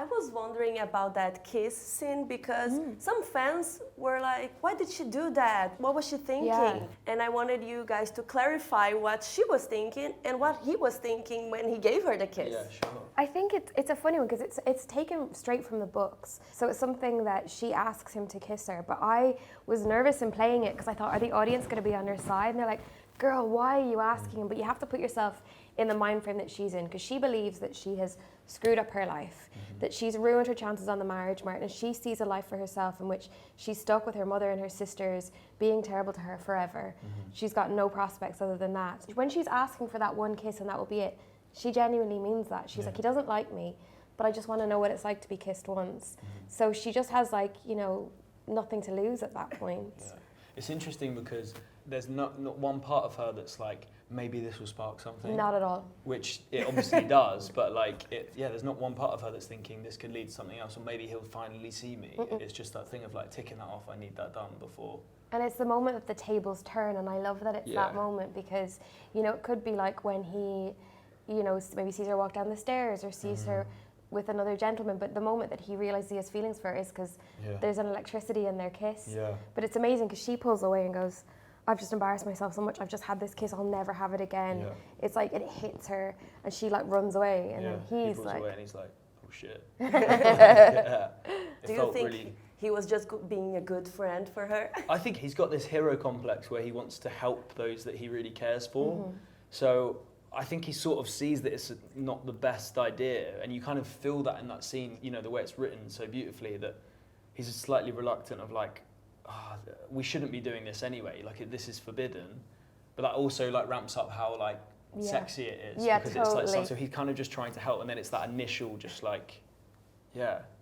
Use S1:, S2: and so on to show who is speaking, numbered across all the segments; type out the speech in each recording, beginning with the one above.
S1: was wondering about that kiss scene because some fans were like, why did she do that? What was she thinking?
S2: Yeah.
S1: And I wanted you guys to clarify what she was thinking and what he was thinking when he gave her the kiss.
S3: Yeah, sure.
S2: I think it's a funny one because it's taken straight from the books. So it's something that she asks him to kiss her. But I was nervous in playing it because I thought, are the audience going to be on her side? And they're like, girl, why are you asking him? But you have to put yourself in the mind frame that she's in because she believes that she has screwed up her life, that she's ruined her chances on the marriage market, and she sees a life for herself in which she's stuck with her mother and her sisters being terrible to her forever. She's got no prospects other than that. When she's asking for that one kiss and that will be it, she genuinely means that. She's like, he doesn't like me, but I just want to know what it's like to be kissed once. So she just has like, you know, nothing to lose at that point.
S3: Yeah. It's interesting because there's not one part of her that's like, maybe this will spark something.
S2: Not at all.
S3: Which it obviously does, but like, there's not one part of her that's thinking this could lead to something else, or maybe he'll finally see me. It's just that thing of like ticking that off, I need that done before.
S2: And it's the moment that the tables turn, and I love that it's that moment because, you know, it could be like when he, you know, maybe sees her walk down the stairs or sees her with another gentleman, but the moment that he realizes he has feelings for her is because there's an electricity in their kiss.
S3: Yeah.
S2: But it's amazing because she pulls away and goes, I've just embarrassed myself so much, I've just had this kiss, I'll never have it again. Yeah. It's like, it hits her and she like runs away and then he's like...
S3: away and he's like, oh shit.
S1: Do you think he was just being a good friend for her?
S3: I think he's got this hero complex where he wants to help those that he really cares for. So I think he sort of sees that it's not the best idea, and you kind of feel that in that scene, you know, the way it's written so beautifully, that he's slightly reluctant of like, we shouldn't be doing this anyway, like this is forbidden, but that also like ramps up how like sexy it is, because
S2: totally.
S3: it's like, so he's kind of just trying to help, and then it's that initial just like,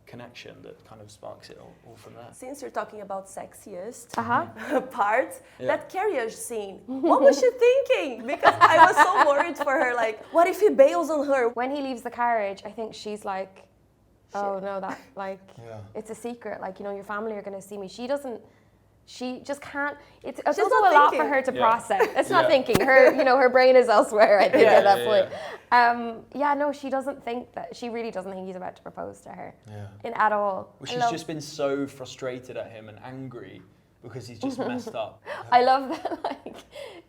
S3: connection that kind of sparks it all from there.
S1: Since you're talking about sexiest part,
S3: Yeah.
S1: that carriage scene, what was she thinking? Because I was so worried for her, like, what if he bails on her?
S2: When he leaves the carriage, I think she's like, oh no, that like, it's a secret, like, you know, your family are going to see me. She just can't, it's also a lot for her to process. It's not thinking, her, you know, her brain is elsewhere, I think, at that point. No, she doesn't think that, she really doesn't think he's about to propose to her at all.
S3: Well, she's just been so frustrated at him and angry because he's just messed up.
S2: I love that, like,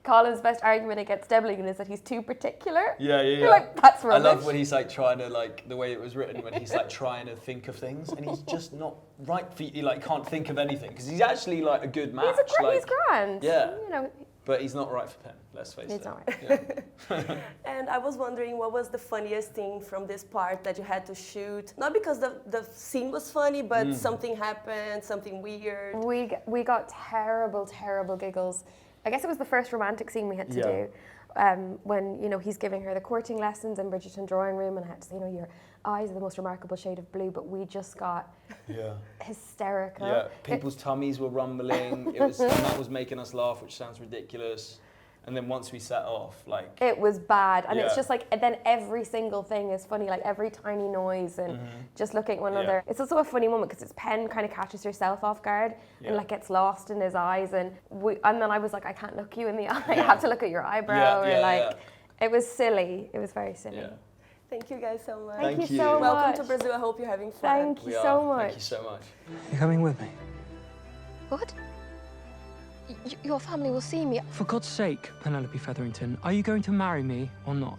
S2: Colin's best argument against Debling is that he's too particular. You're like, that's rubbish.
S3: I love when he's like trying to, like, the way it was written, when he's like trying to think of things and he's just not right for you, he like can't think of anything because he's actually like a good match.
S2: He's grand.
S3: Yeah.
S2: You know.
S3: But he's not right for Pen, let's face it.
S2: He's not right.
S1: And I was wondering, what was the funniest thing from this part that you had to shoot? Not because the scene was funny, but something happened, something weird.
S2: We got terrible, terrible giggles. I guess it was the first romantic scene we had to do. When, you know, he's giving her the courting lessons in Bridgerton drawing room, and I had to say, you know, your eyes are the most remarkable shade of blue, but we just got hysterical.
S3: Yeah, people's tummies were rumbling, and that was making us laugh, which sounds ridiculous. And then once we set off, like...
S2: It was bad, and it's just like, and then every single thing is funny, like every tiny noise and just looking at one another. It's also a funny moment because it's Pen kind of catches herself off guard and like gets lost in his eyes, and then I was like, I can't look you in the eye, I have to look at your eyebrow, it was silly, it was very silly.
S3: Yeah.
S1: Thank you guys so much.
S2: Thank you so much.
S1: Welcome to Brazil, I hope you're having fun.
S2: Thank you so much.
S3: Thank you so much.
S4: You're coming with me?
S5: What? Your family will see me.
S4: For God's sake, Penelope Featherington, are you going to marry me or not?